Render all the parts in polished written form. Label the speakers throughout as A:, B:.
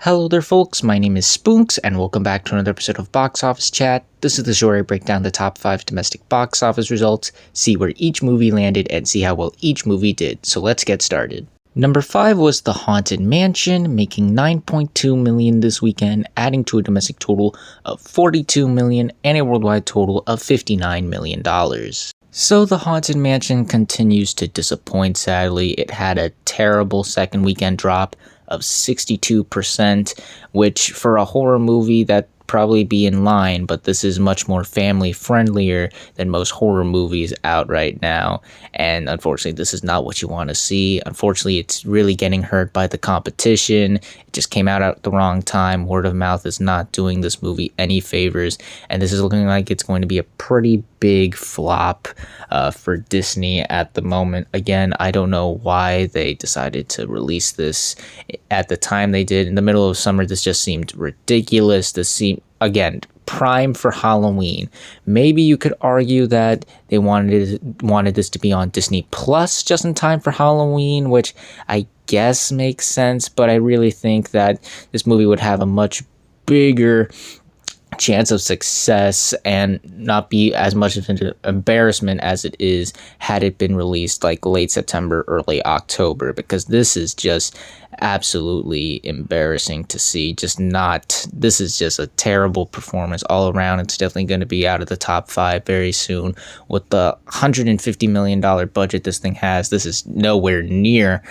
A: Hello there folks, my name is Spoonks and welcome back to another episode of Box Office Chat. This is the show where I break down the top 5 domestic box office results, see where each movie landed, and see how well each movie did. So let's get started. Number 5 was The Haunted Mansion, making $9.2 million this weekend, adding to a domestic total of $42 million and a worldwide total of $59 million. So The Haunted Mansion continues to disappoint, sadly. It had a terrible second weekend drop of 62%, which for a horror movie that probably be in line, but this is much more family friendlier than most horror movies out right now, and unfortunately this is not what you want to see. Unfortunately, it's really getting hurt by the competition. It just came out at the wrong time. Word of mouth is not doing this movie any favors, and this is looking like it's going to be a pretty big flop for Disney at the moment. Again, I don't know why they decided to release this at the time they did. In the middle of summer, this just seemed ridiculous. This seemed, again, prime for Halloween. Maybe you could argue that they wanted this to be on Disney Plus just in time for Halloween, which I guess makes sense, but I really think that this movie would have a much bigger chance of success and not be as much of an embarrassment as it is had it been released like late September, early October, because this is just absolutely embarrassing to see. This is just a terrible performance all around. It's definitely going to be out of the top 5 very soon. With the $150 million budget this thing has, this is nowhere near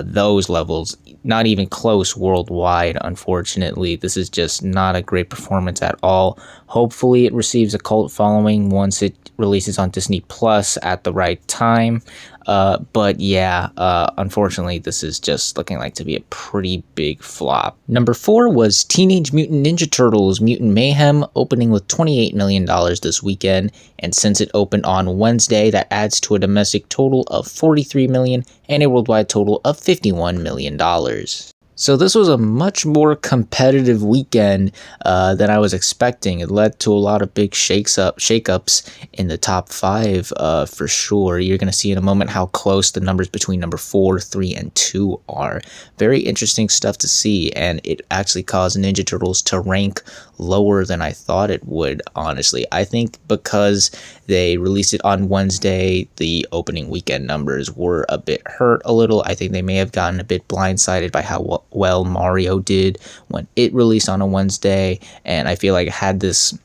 A: those levels, not even close worldwide. Unfortunately, this is just not a great performance at all. Hopefully it receives a cult following once it releases on Disney Plus at the right time. But yeah, unfortunately, this is just looking like to be a pretty big flop. Number 4 was Teenage Mutant Ninja Turtles Mutant Mayhem, opening with $28 million this weekend. And since it opened on Wednesday, that adds to a domestic total of $43 million and a worldwide total of $51 million. So this was a much more competitive weekend than I was expecting. It led to a lot of big shakeups in the top 5 for sure. You're going to see in a moment how close the numbers between number 4, 3, and 2 are. Very interesting stuff to see, and it actually caused Ninja Turtles to rank lower than I thought it would, honestly. I think because they released it on Wednesday, the opening weekend numbers were a bit hurt a little. I think they may have gotten a bit blindsided by how well Mario did when it released on a Wednesday, and I feel like had this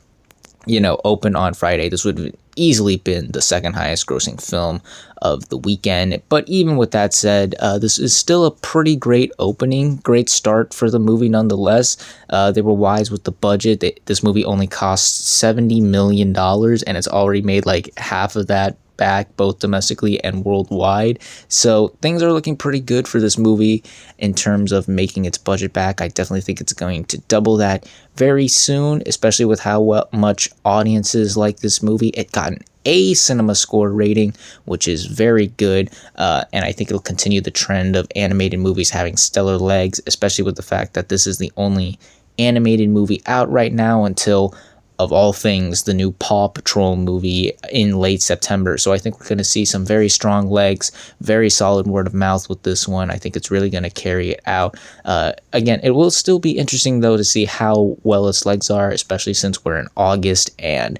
A: open on Friday, this would have easily been the second highest grossing film of the weekend. But even with that said, this is still a pretty great opening, great start for the movie nonetheless. They were wise with the budget. This movie only cost $70 million, and it's already made like half of that back, both domestically and worldwide. So things are looking pretty good for this movie in terms of making its budget back. I definitely think it's going to double that very soon, especially with how much audiences like this movie. It got an A Cinema Score rating, which is very good, and I think it'll continue the trend of animated movies having stellar legs, especially with the fact that this is the only animated movie out right now until, of all things, the new Paw Patrol movie in late September. So I think we're going to see some very strong legs, very solid word of mouth with this one. I think it's really going to carry it out. Again, it will still be interesting, though, to see how well its legs are, especially since we're in August and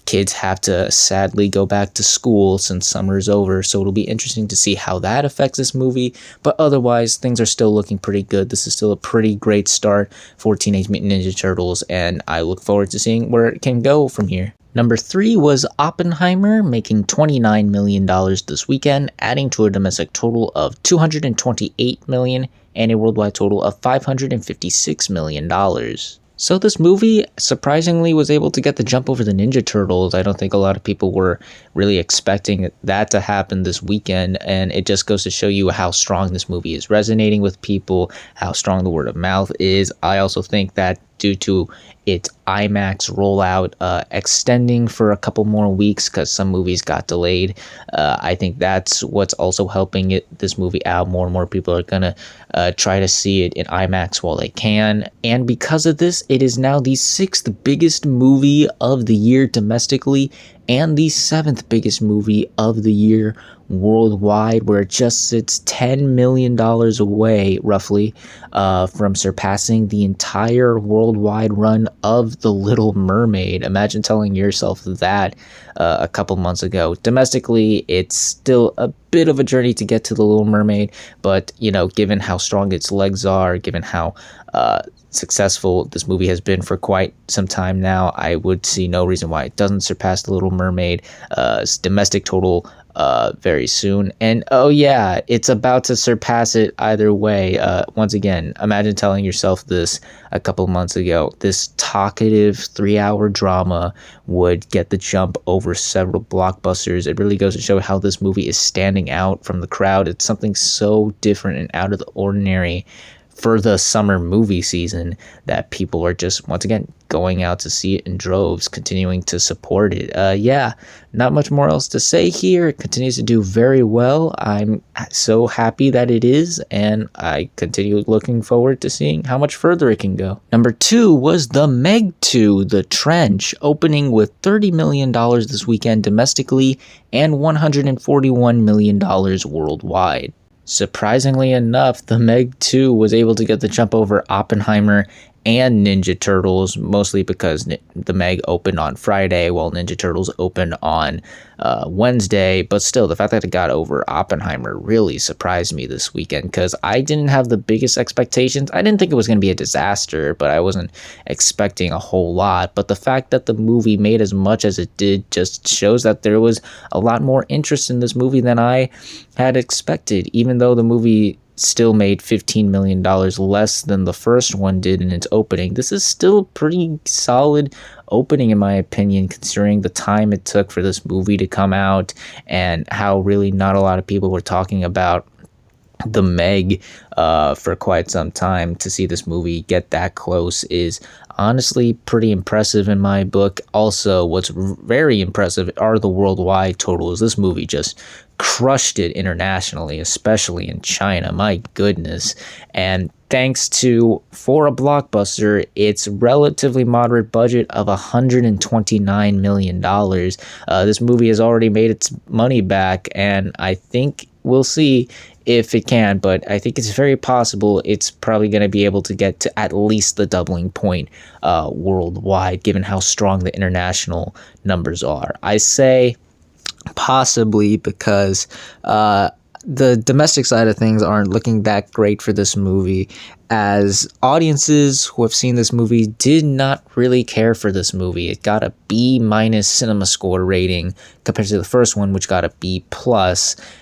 A: kids have to sadly go back to school since summer's over, so it'll be interesting to see how that affects this movie. But otherwise, things are still looking pretty good. This is still a pretty great start for Teenage Mutant Ninja Turtles, and I look forward to seeing where it can go from here. Number 3 was Oppenheimer, making $29 million this weekend, adding to a domestic total of $228 million and a worldwide total of $556 million. So this movie surprisingly was able to get the jump over the Ninja Turtles. I don't think a lot of people were really expecting that to happen this weekend, and it just goes to show you how strong this movie is resonating with people, how strong the word of mouth is. I also think that due to its IMAX rollout extending for a couple more weeks because some movies got delayed. I think that's what's also helping this movie out. More and more people are going to try to see it in IMAX while they can. And because of this, it is now the 6th biggest movie of the year domestically and the 7th biggest movie of the year worldwide, where it just sits $10 million away, roughly, from surpassing the entire worldwide run of The Little Mermaid. Imagine telling yourself that a couple months ago. Domestically, it's still a bit of a journey to get to The Little Mermaid, but, given how strong its legs are, given how successful this movie has been for quite some time now, I would see no reason why it doesn't surpass The Little Mermaid's domestic total very soon. And oh yeah, it's about to surpass it either way. Once again, imagine telling yourself this a couple months ago. This talkative 3-hour drama would get the jump over several blockbusters. It really goes to show how this movie is standing out from the crowd. It's something so different and out of the ordinary for the summer movie season that people are just, once again, going out to see it in droves, continuing to support it. Not much more else to say here. It continues to do very well. I'm so happy that it is, and I continue looking forward to seeing how much further it can go. Number 2 was The Meg 2, The Trench, opening with $30 million this weekend domestically and $141 million worldwide. Surprisingly enough, The Meg 2 was able to get the jump over Oppenheimer and Ninja Turtles, mostly because The Meg opened on Friday while Ninja Turtles opened on Wednesday. But still, the fact that it got over Oppenheimer really surprised me this weekend, because I didn't have the biggest expectations. I didn't think it was going to be a disaster, but I wasn't expecting a whole lot. But the fact that the movie made as much as it did just shows that there was a lot more interest in this movie than I had expected, even though the movie still made $15 million less than the first one did in its opening. This is still a pretty solid opening, in my opinion, considering the time it took for this movie to come out and how really not a lot of people were talking about The Meg for quite some time. To see this movie get that close is honestly pretty impressive in my book. Also, what's very impressive are the worldwide totals. This movie just crushed it internationally, especially in China. My goodness. And thanks to, for a blockbuster, its relatively moderate budget of $129 million. This movie has already made its money back, and I think we'll see if it can, but I think it's very possible it's probably going to be able to get to at least the doubling point worldwide, given how strong the international numbers are. I say possibly because the domestic side of things aren't looking that great for this movie, as audiences who have seen this movie did not really care for this movie. It got a B- cinema score rating compared to the first one, which got a B+,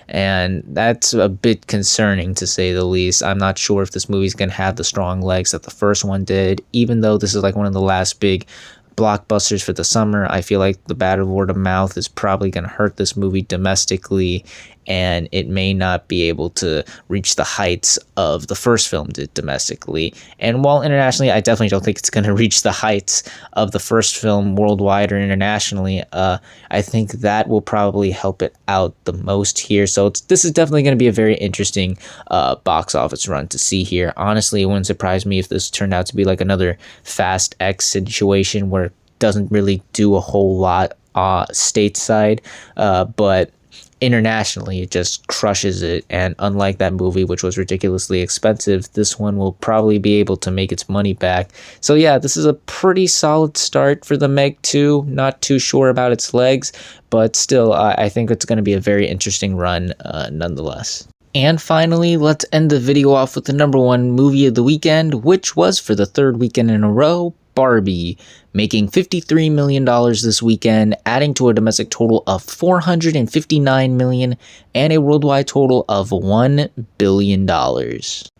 A: and that's a bit concerning, to say the least. I'm not sure if this movie's going to have the strong legs that the first one did, even though this is like one of the last big blockbusters for the summer. I feel like the bad word of mouth is probably going to hurt this movie domestically, and it may not be able to reach the heights of the first film did domestically. And while internationally, I definitely don't think it's going to reach the heights of the first film worldwide or internationally. I think that will probably help it out the most here. So this is definitely going to be a very interesting box office run to see here. Honestly, it wouldn't surprise me if this turned out to be like another Fast X situation where it doesn't really do a whole lot stateside, but internationally it just crushes it. And unlike that movie, which was ridiculously expensive, this one will probably be able to make its money back. So yeah, this is a pretty solid start for The Meg 2. Not too sure about its legs, but still, I think it's going to be a very interesting run nonetheless. And finally, let's end the video off with the number 1 movie of the weekend, which was, for the 3rd weekend in a row, Barbie, making $53 million this weekend, adding to a domestic total of $459 million and a worldwide total of $1 billion.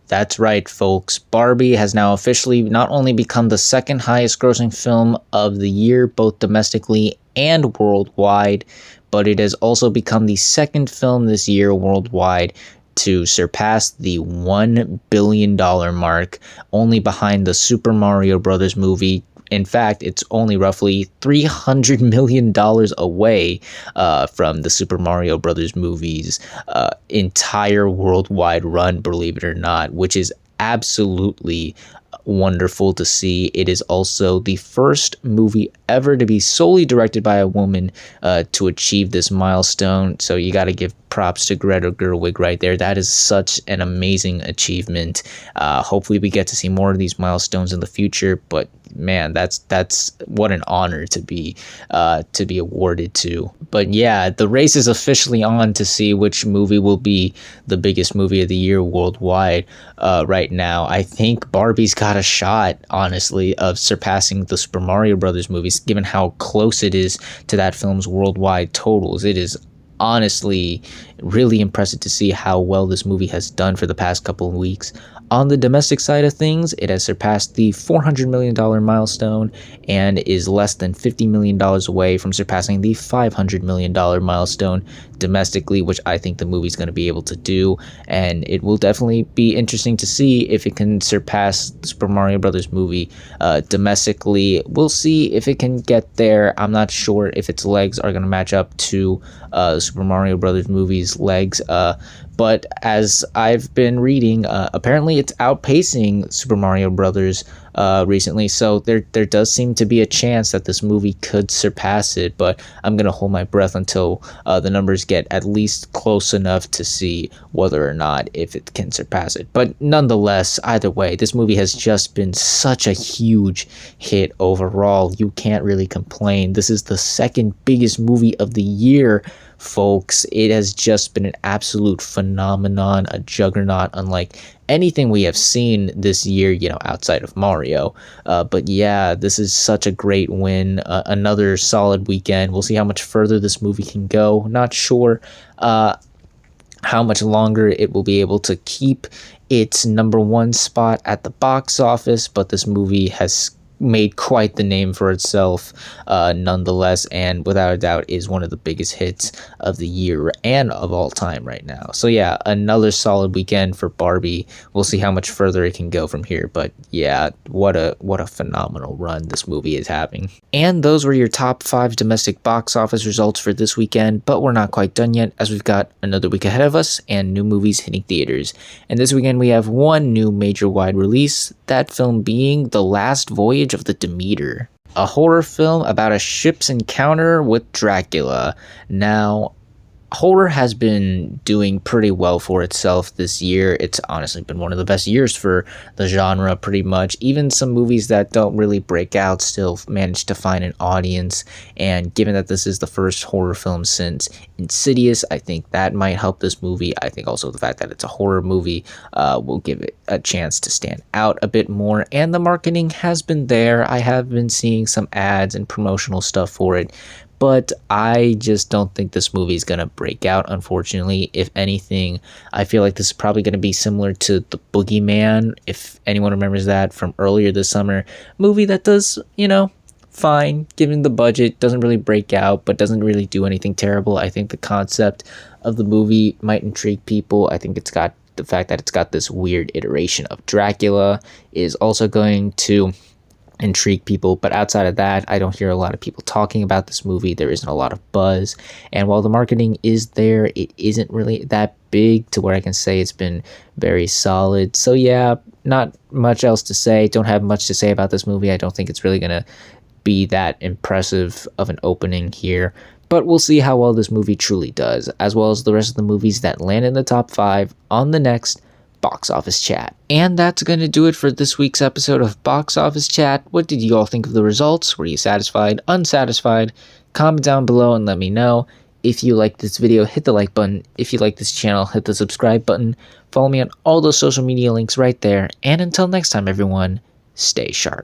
A: That's right, folks. Barbie has now officially not only become the 2nd highest grossing film of the year, both domestically and worldwide, but it has also become the 2nd film this year worldwide to surpass the $1 billion mark, only behind the Super Mario Bros. Movie. In fact, it's only roughly $300 million away from the Super Mario Bros. Movie's entire worldwide run, believe it or not, which is absolutely wonderful to see. It is also the first movie ever to be solely directed by a woman to achieve this milestone. So you got to give props to Greta Gerwig right there. That is such an amazing achievement. Hopefully we get to see more of these milestones in the future, but man, that's what an honor to be awarded to. But yeah, the race is officially on to see which movie will be the biggest movie of the year worldwide. Right now, I think Barbie's got a shot, honestly, of surpassing the Super Mario Brothers movies, given how close it is to that film's worldwide totals. It is honestly really impressive to see how well this movie has done for the past couple of weeks. On the domestic side of things, it has surpassed the $400 million milestone and is less than $50 million away from surpassing the $500 million milestone domestically, which I think the movie's going to be able to do. And it will definitely be interesting to see if it can surpass the Super Mario Brothers movie domestically. We'll see if it can get there. I'm not sure if its legs are going to match up to Super Mario Brothers movie's legs. But as I've been reading, apparently it's outpacing Super Mario Brothers recently, so there does seem to be a chance that this movie could surpass it, but I'm going to hold my breath until the numbers get at least close enough to see whether or not if it can surpass it. But nonetheless, either way, this movie has just been such a huge hit overall. You can't really complain. This is the second biggest movie of the year, folks. It has just been an absolute phenomenon, a juggernaut, unlike anything we have seen this year, outside of Mario. But yeah, this is such a great win. Another solid weekend. We'll see how much further this movie can go. Not sure how much longer it will be able to keep its number one spot at the box office, but this movie has made quite the name for itself nonetheless, and without a doubt is one of the biggest hits of the year and of all time right now. So yeah, another solid weekend for Barbie. We'll see how much further it can go from here, but yeah, what a phenomenal run this movie is having. And those were your top 5 domestic box office results for this weekend, but we're not quite done yet, as we've got another week ahead of us and new movies hitting theaters. And this weekend we have one new major wide release, that film being The Last Voyage of the Demeter, a horror film about a ship's encounter with Dracula. Now, horror has been doing pretty well for itself this year. It's honestly been one of the best years for the genre, pretty much. Even some movies that don't really break out still manage to find an audience. And given that this is the first horror film since Insidious, I think that might help this movie. I think also the fact that it's a horror movie will give it a chance to stand out a bit more. And the marketing has been there. I have been seeing some ads and promotional stuff for it, but I just don't think this movie is going to break out, unfortunately. If anything, I feel like this is probably going to be similar to The Boogeyman, if anyone remembers that from earlier this summer. Movie that does, fine, given the budget, doesn't really break out, but doesn't really do anything terrible. I think the concept of the movie might intrigue people. I think it's got the fact that it's got this weird iteration of Dracula is also going to intrigue people, but outside of that, I don't hear a lot of people talking about this movie. There isn't a lot of buzz, and while the marketing is there, it isn't really that big to where I can say it's been very solid. So yeah, not much else to say. Don't have much to say about this movie. I don't think it's really gonna be that impressive of an opening here, but we'll see how well this movie truly does, as well as the rest of the movies that land in the top 5 on the next Box Office Chat. And that's going to do it for this week's episode of Box Office Chat. What did you all think of the results? Were you satisfied, unsatisfied? Comment down below and let me know. If you like this video, hit the like button. If you like this channel, hit the subscribe button. Follow me on all those social media links right there. And until next time, everyone, stay sharp.